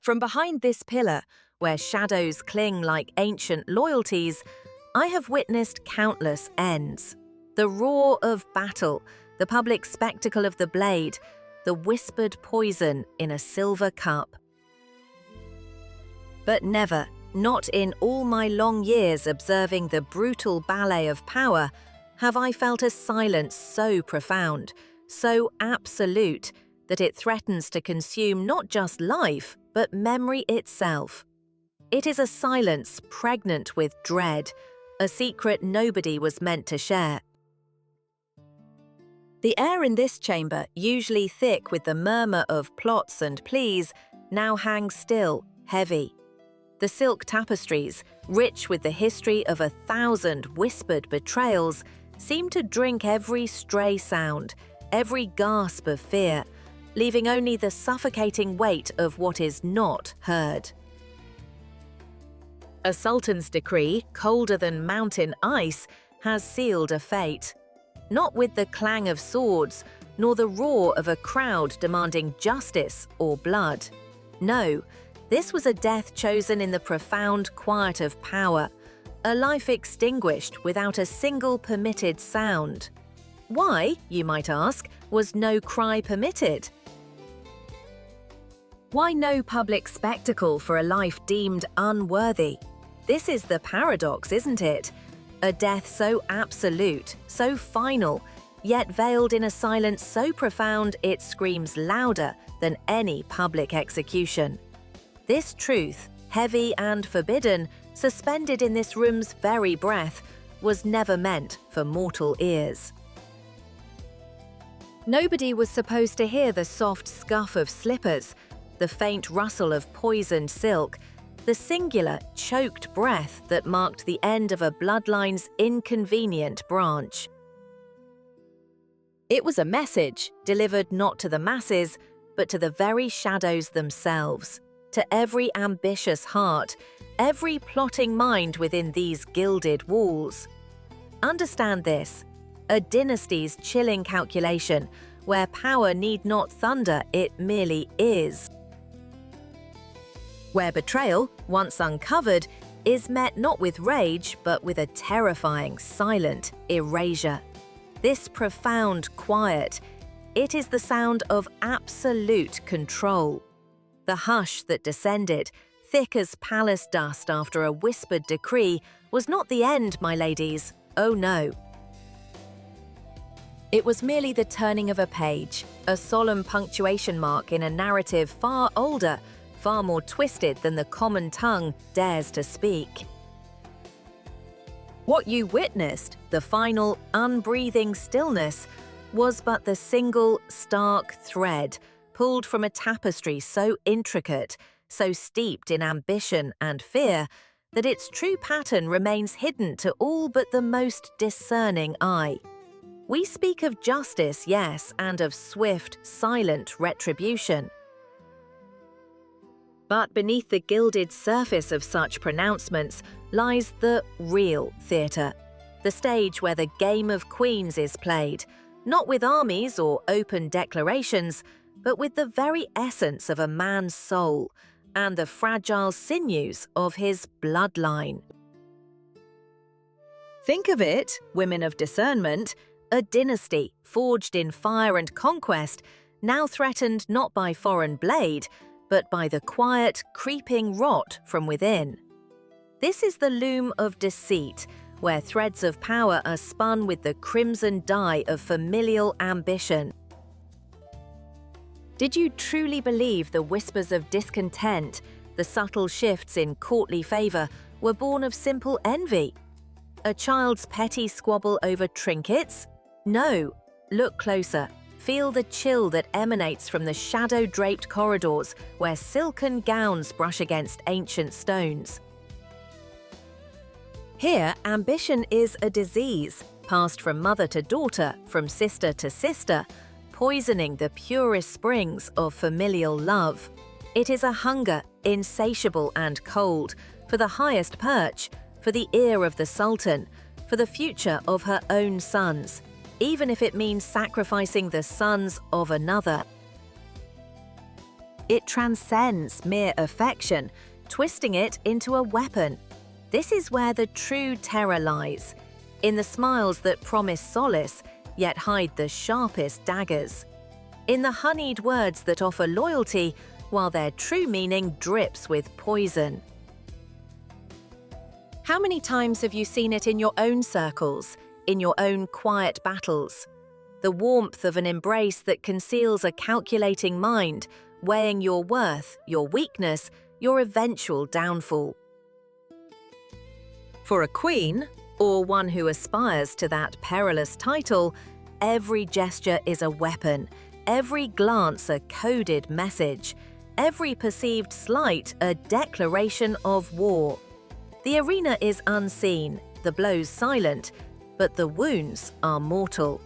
From behind this pillar, where shadows cling like ancient loyalties, I have witnessed countless ends. The roar of battle, the public spectacle of the blade, the whispered poison in a silver cup. But never, not in all my long years observing the brutal ballet of power, have I felt a silence so profound, so absolute, that it threatens to consume not just life, but memory itself. It is a silence pregnant with dread, a secret nobody was meant to share. The air in this chamber, usually thick with the murmur of plots and pleas, now hangs still, heavy. The silk tapestries, rich with the history of 1,000 whispered betrayals, seem to drink every stray sound, every gasp of fear, leaving only the suffocating weight of what is not heard. A sultan's decree, colder than mountain ice, has sealed a fate. Not with the clang of swords, nor the roar of a crowd demanding justice or blood. No, this was a death chosen in the profound quiet of power, a life extinguished without a single permitted sound. Why, you might ask, was no cry permitted? Why no public spectacle for a life deemed unworthy? This is the paradox, isn't it? A death so absolute, so final, yet veiled in a silence so profound it screams louder than any public execution. This truth, heavy and forbidden, suspended in this room's very breath, was never meant for mortal ears. Nobody was supposed to hear the soft scuff of slippers, the faint rustle of poisoned silk, the singular, choked breath that marked the end of a bloodline's inconvenient branch. It was a message delivered not to the masses, but to the very shadows themselves, to every ambitious heart, every plotting mind within these gilded walls. Understand this, a dynasty's chilling calculation, where power need not thunder, it merely is. Where betrayal, once uncovered, is met not with rage, but with a terrifying, silent erasure. This profound quiet, it is the sound of absolute control. The hush that descended, thick as palace dust after a whispered decree, was not the end, my ladies. Oh no. It was merely the turning of a page, a solemn punctuation mark in a narrative far older, far more twisted than the common tongue dares to speak. What you witnessed, the final, unbreathing stillness, was but the single, stark thread pulled from a tapestry so intricate, so steeped in ambition and fear, that its true pattern remains hidden to all but the most discerning eye. We speak of justice, yes, and of swift, silent retribution. But beneath the gilded surface of such pronouncements lies the real theatre, the stage where the game of queens is played, not with armies or open declarations, but with the very essence of a man's soul and the fragile sinews of his bloodline. Think of it, women of discernment, a dynasty forged in fire and conquest, now threatened not by foreign blade, but by the quiet, creeping rot from within. This is the loom of deceit, where threads of power are spun with the crimson dye of familial ambition. Did you truly believe the whispers of discontent, the subtle shifts in courtly favor, were born of simple envy? A child's petty squabble over trinkets? No. Look closer. Feel the chill that emanates from the shadow-draped corridors where silken gowns brush against ancient stones. Here, ambition is a disease, passed from mother to daughter, from sister to sister, poisoning the purest springs of familial love. It is a hunger, insatiable and cold, for the highest perch, for the ear of the Sultan, for the future of her own sons, even if it means sacrificing the sons of another. It transcends mere affection, twisting it into a weapon. This is where the true terror lies, in the smiles that promise solace, yet hide the sharpest daggers. In the honeyed words that offer loyalty, while their true meaning drips with poison. How many times have you seen it in your own circles, in your own quiet battles? The warmth of an embrace that conceals a calculating mind, weighing your worth, your weakness, your eventual downfall. For a queen, or one who aspires to that perilous title, every gesture is a weapon, every glance a coded message, every perceived slight a declaration of war. The arena is unseen, the blows silent, but the wounds are mortal.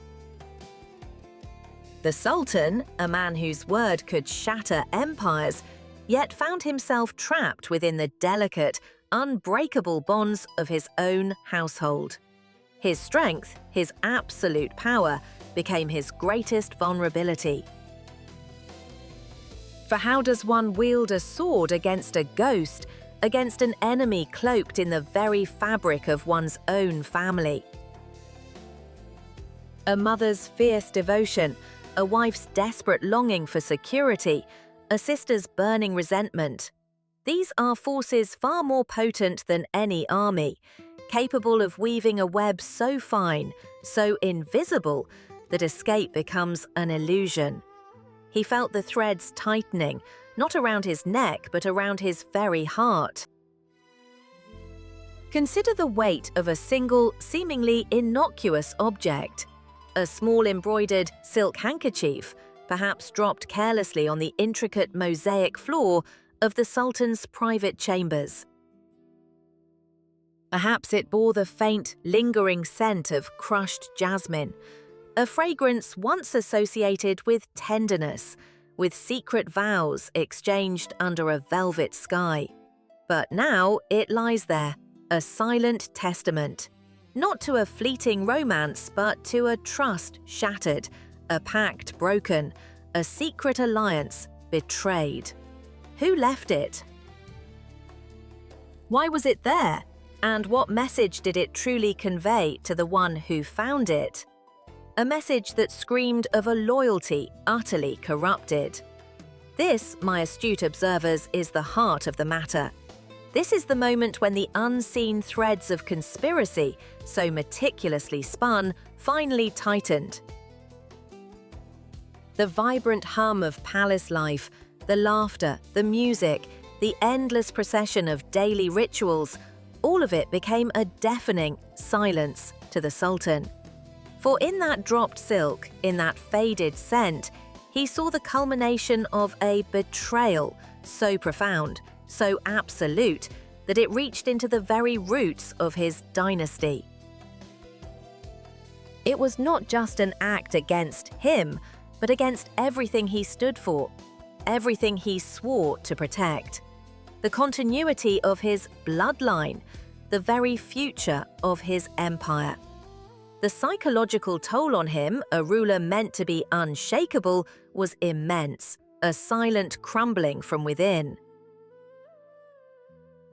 The Sultan, a man whose word could shatter empires, yet found himself trapped within the delicate, unbreakable bonds of his own household. His strength, his absolute power, became his greatest vulnerability. For how does one wield a sword against a ghost, against an enemy cloaked in the very fabric of one's own family? A mother's fierce devotion, a wife's desperate longing for security, a sister's burning resentment. These are forces far more potent than any army, capable of weaving a web so fine, so invisible, that escape becomes an illusion. He felt the threads tightening, not around his neck, but around his very heart. Consider the weight of a single, seemingly innocuous object. A small embroidered silk handkerchief, perhaps dropped carelessly on the intricate mosaic floor of the Sultan's private chambers. Perhaps it bore the faint, lingering scent of crushed jasmine, a fragrance once associated with tenderness, with secret vows exchanged under a velvet sky. But now it lies there, a silent testament, not to a fleeting romance, but to a trust shattered, a pact broken, a secret alliance betrayed. Who left it? Why was it there? And what message did it truly convey to the one who found it? A message that screamed of a loyalty utterly corrupted. This, my astute observers, is the heart of the matter. This is the moment when the unseen threads of conspiracy, so meticulously spun, finally tightened. The vibrant hum of palace life, the laughter, the music, the endless procession of daily rituals, all of it became a deafening silence to the Sultan. For in that dropped silk, in that faded scent, he saw the culmination of a betrayal so profound, so absolute, that it reached into the very roots of his dynasty. It was not just an act against him, but against everything he stood for, everything he swore to protect. The continuity of his bloodline, the very future of his empire. The psychological toll on him, a ruler meant to be unshakable, was immense, a silent crumbling from within.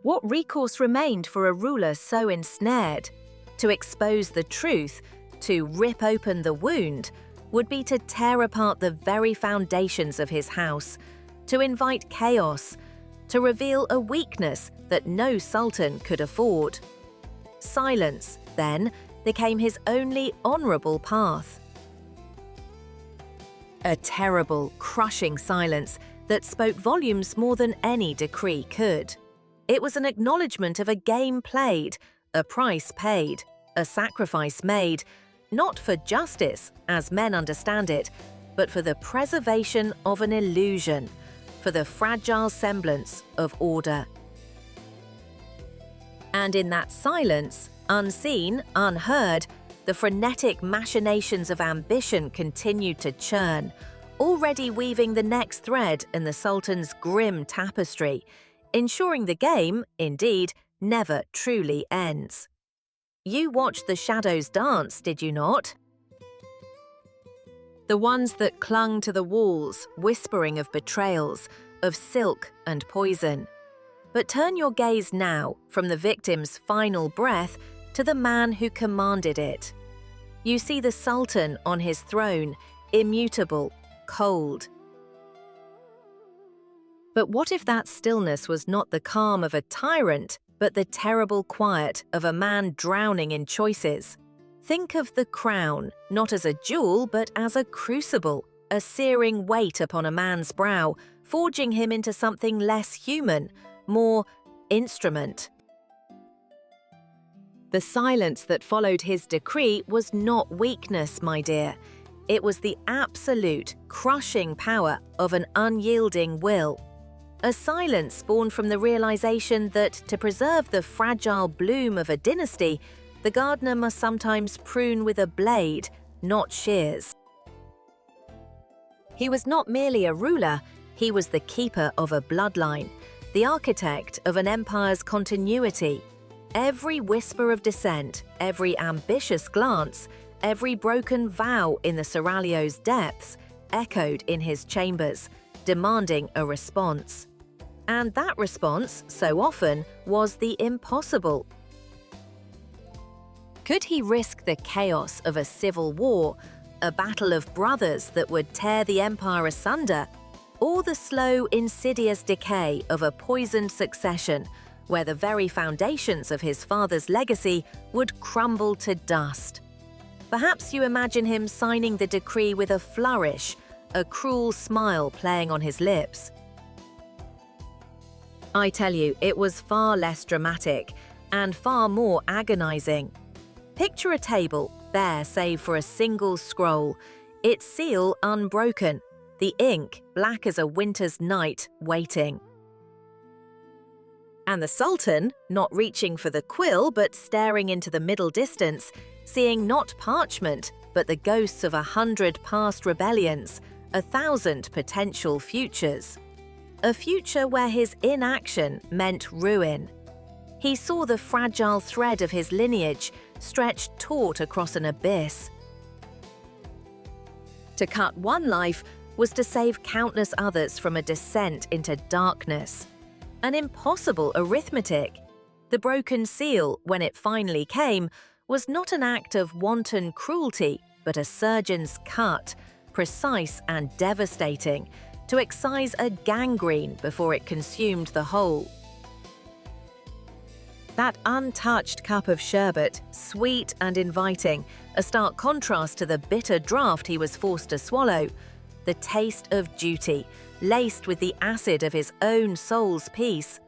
What recourse remained for a ruler so ensnared? To expose the truth, to rip open the wound, would be to tear apart the very foundations of his house, to invite chaos, to reveal a weakness that no sultan could afford. Silence, then, became his only honorable path. A terrible, crushing silence that spoke volumes more than any decree could. It was an acknowledgement of a game played, a price paid, a sacrifice made, not for justice, as men understand it, but for the preservation of an illusion, for the fragile semblance of order. And in that silence, unseen, unheard, the frenetic machinations of ambition continued to churn, already weaving the next thread in the Sultan's grim tapestry, ensuring the game, indeed, never truly ends. You watched the shadows dance, did you not? The ones that clung to the walls, whispering of betrayals, of silk and poison. But turn your gaze now from the victim's final breath to the man who commanded it. You see the Sultan on his throne, immutable, cold. But what if that stillness was not the calm of a tyrant, but the terrible quiet of a man drowning in choices? Think of the crown, not as a jewel, but as a crucible, a searing weight upon a man's brow, forging him into something less human, more instrument. The silence that followed his decree was not weakness, my dear. It was the absolute, crushing power of an unyielding will. A silence born from the realization that to preserve the fragile bloom of a dynasty, the gardener must sometimes prune with a blade, not shears. He was not merely a ruler, he was the keeper of a bloodline, the architect of an empire's continuity. Every whisper of dissent, every ambitious glance, every broken vow in the seraglio's depths echoed in his chambers, demanding a response. And that response, so often, was the impossible. Could he risk the chaos of a civil war, a battle of brothers that would tear the empire asunder, or the slow, insidious decay of a poisoned succession, where the very foundations of his father's legacy would crumble to dust? Perhaps you imagine him signing the decree with a flourish, a cruel smile playing on his lips. I tell you, it was far less dramatic and far more agonizing. Picture a table, bare save for a single scroll, its seal unbroken, the ink black as a winter's night, waiting. And the Sultan, not reaching for the quill but staring into the middle distance, seeing not parchment but the ghosts of 100 past rebellions, 1,000 potential futures. A future where his inaction meant ruin. He saw the fragile thread of his lineage stretched taut across an abyss. To cut one life was to save countless others from a descent into darkness. An impossible arithmetic. The broken seal, when it finally came, was not an act of wanton cruelty, but a surgeon's cut, precise and devastating, to excise a gangrene before it consumed the whole. That untouched cup of sherbet, sweet and inviting, a stark contrast to the bitter draught he was forced to swallow. The taste of duty, laced with the acid of his own soul's peace.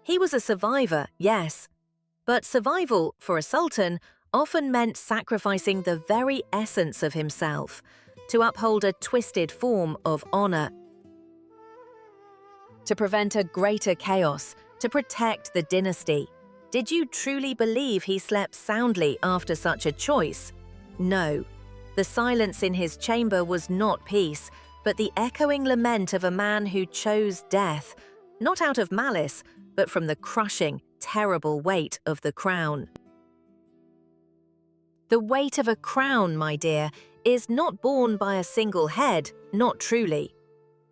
He was a survivor, yes, but survival, for a sultan, often meant sacrificing the very essence of himself to uphold a twisted form of honor. To prevent a greater chaos, to protect the dynasty. Did you truly believe he slept soundly after such a choice? No. The silence in his chamber was not peace, but the echoing lament of a man who chose death, not out of malice, but from the crushing, terrible weight of the crown. The weight of a crown, my dear, is not borne by a single head, not truly.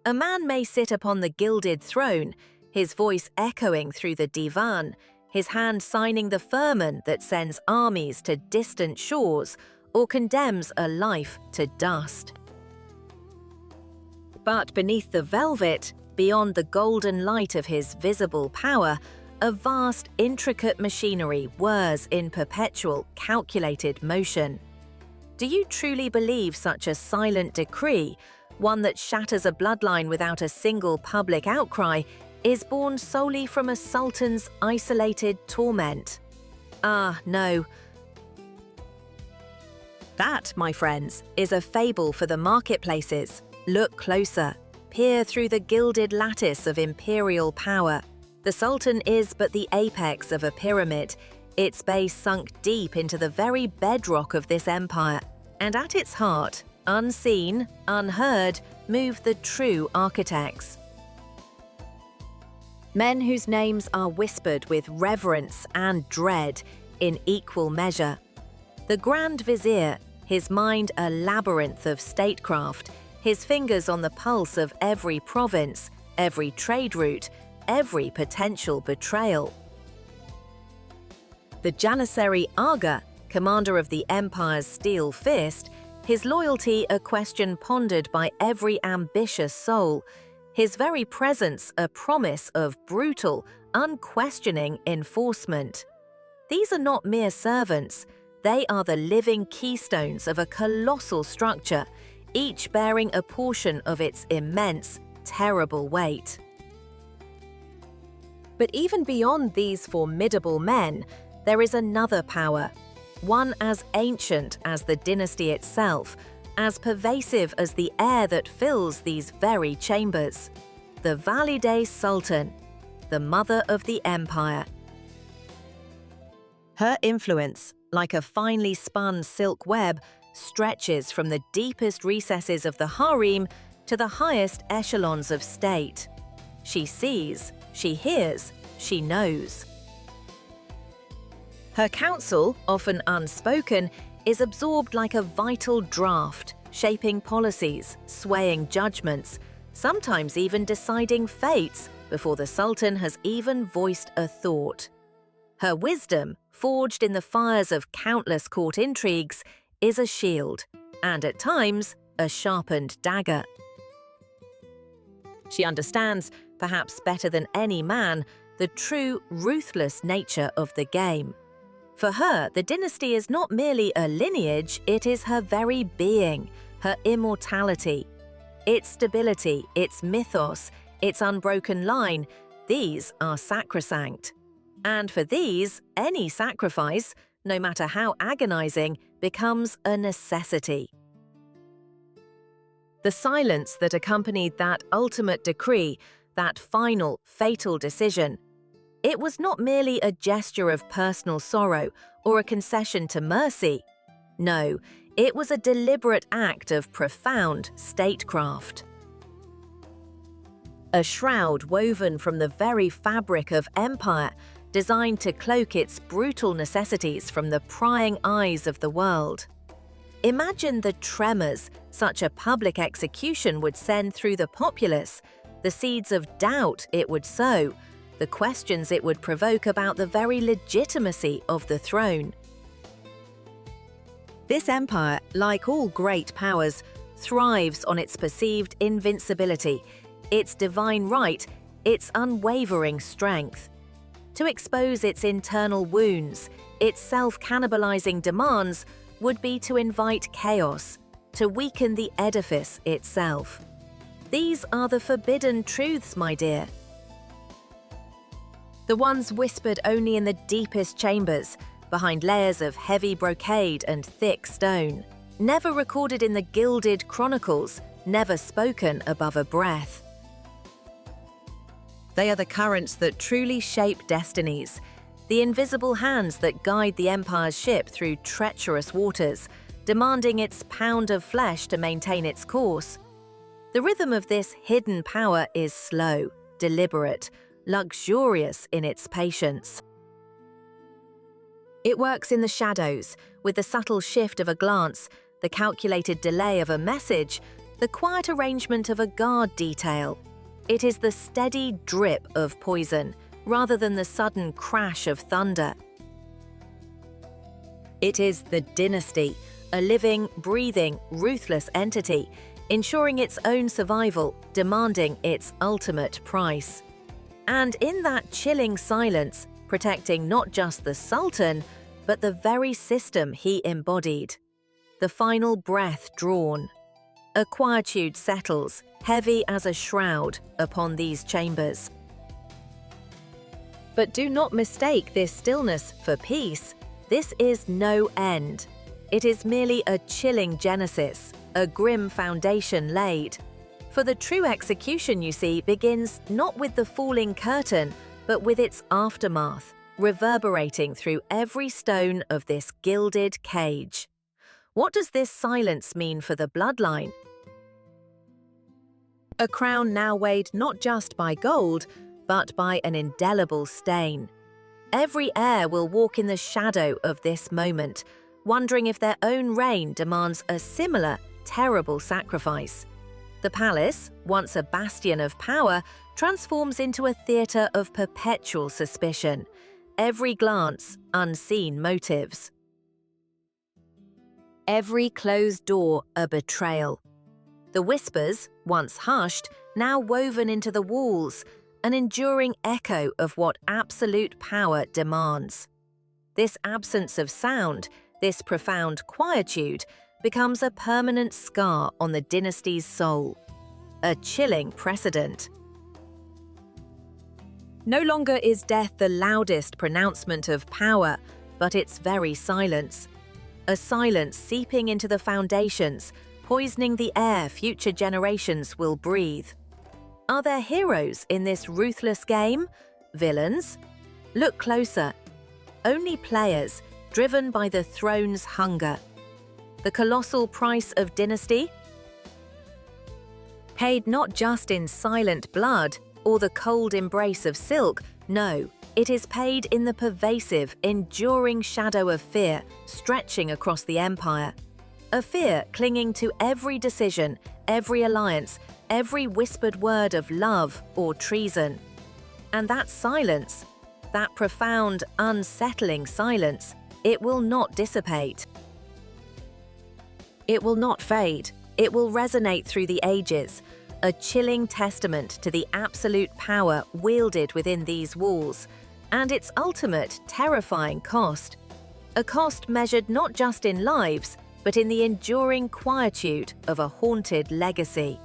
A man may sit upon the gilded throne, his voice echoing through the divan, his hand signing the firman that sends armies to distant shores or condemns a life to dust. But beneath the velvet, beyond the golden light of his visible power, a vast, intricate machinery whirs in perpetual, calculated motion. Do you truly believe such a silent decree, one that shatters a bloodline without a single public outcry, is born solely from a sultan's isolated torment? Ah, no. That, my friends, is a fable for the marketplaces. Look closer. Peer through the gilded lattice of imperial power. The Sultan is but the apex of a pyramid, its base sunk deep into the very bedrock of this empire, and at its heart, unseen, unheard, move the true architects. Men whose names are whispered with reverence and dread in equal measure. The Grand Vizier, his mind a labyrinth of statecraft, his fingers on the pulse of every province, every trade route, every potential betrayal. The Janissary Aga, commander of the empire's steel fist, his loyalty a question pondered by every ambitious soul, his very presence a promise of brutal, unquestioning enforcement. These are not mere servants, they are the living keystones of a colossal structure, each bearing a portion of its immense, terrible weight. But even beyond these formidable men, there is another power, one as ancient as the dynasty itself, as pervasive as the air that fills these very chambers. The Valide Sultan, the mother of the empire. Her influence, like a finely spun silk web, stretches from the deepest recesses of the harem to the highest echelons of state. She sees, she hears, she knows. Her counsel, often unspoken, is absorbed like a vital draft, shaping policies, swaying judgments, sometimes even deciding fates before the Sultan has even voiced a thought. Her wisdom, forged in the fires of countless court intrigues, is a shield, and at times, a sharpened dagger. She understands, perhaps better than any man, the true, ruthless nature of the game. For her, the dynasty is not merely a lineage, it is her very being, her immortality. Its stability, its mythos, its unbroken line, these are sacrosanct. And for these, any sacrifice, no matter how agonizing, becomes a necessity. The silence that accompanied that ultimate decree, that final, fatal decision, it was not merely a gesture of personal sorrow or a concession to mercy. No, it was a deliberate act of profound statecraft. A shroud woven from the very fabric of empire, designed to cloak its brutal necessities from the prying eyes of the world. Imagine the tremors such a public execution would send through the populace, the seeds of doubt it would sow, the questions it would provoke about the very legitimacy of the throne. This empire, like all great powers, thrives on its perceived invincibility, its divine right, its unwavering strength. To expose its internal wounds, its self-cannibalizing demands, would be to invite chaos, to weaken the edifice itself. These are the forbidden truths, my dear. The ones whispered only in the deepest chambers, behind layers of heavy brocade and thick stone, never recorded in the gilded chronicles, never spoken above a breath. They are the currents that truly shape destinies, the invisible hands that guide the empire's ship through treacherous waters, demanding its pound of flesh to maintain its course. The rhythm of this hidden power is slow, deliberate, luxurious in its patience. It works in the shadows, with the subtle shift of a glance, the calculated delay of a message, the quiet arrangement of a guard detail. It is the steady drip of poison, rather than the sudden crash of thunder. It is the dynasty, a living, breathing, ruthless entity, ensuring its own survival, demanding its ultimate price. And in that chilling silence, protecting not just the Sultan, but the very system he embodied. The final breath drawn. A quietude settles, heavy as a shroud, upon these chambers. But do not mistake this stillness for peace. This is no end. It is merely a chilling genesis, a grim foundation laid. For the true execution, you see, begins not with the falling curtain, but with its aftermath, reverberating through every stone of this gilded cage. What does this silence mean for the bloodline? A crown now weighed not just by gold, but by an indelible stain. Every heir will walk in the shadow of this moment, wondering if their own reign demands a similar, terrible sacrifice. The palace, once a bastion of power, transforms into a theatre of perpetual suspicion. Every glance, unseen motives. Every closed door, a betrayal. The whispers, once hushed, now woven into the walls, an enduring echo of what absolute power demands. This absence of sound, this profound quietude, becomes a permanent scar on the dynasty's soul. A chilling precedent. No longer is death the loudest pronouncement of power, but its very silence. A silence seeping into the foundations, poisoning the air future generations will breathe. Are there heroes in this ruthless game? Villains? Look closer. Only players, driven by the throne's hunger. The colossal price of dynasty? Paid not just in silent blood or the cold embrace of silk, no, it is paid in the pervasive, enduring shadow of fear stretching across the empire. A fear clinging to every decision, every alliance, every whispered word of love or treason. And that silence, that profound, unsettling silence, it will not dissipate. It will not fade. It will resonate through the ages, a chilling testament to the absolute power wielded within these walls, and its ultimate terrifying cost. A cost measured not just in lives, but in the enduring quietude of a haunted legacy.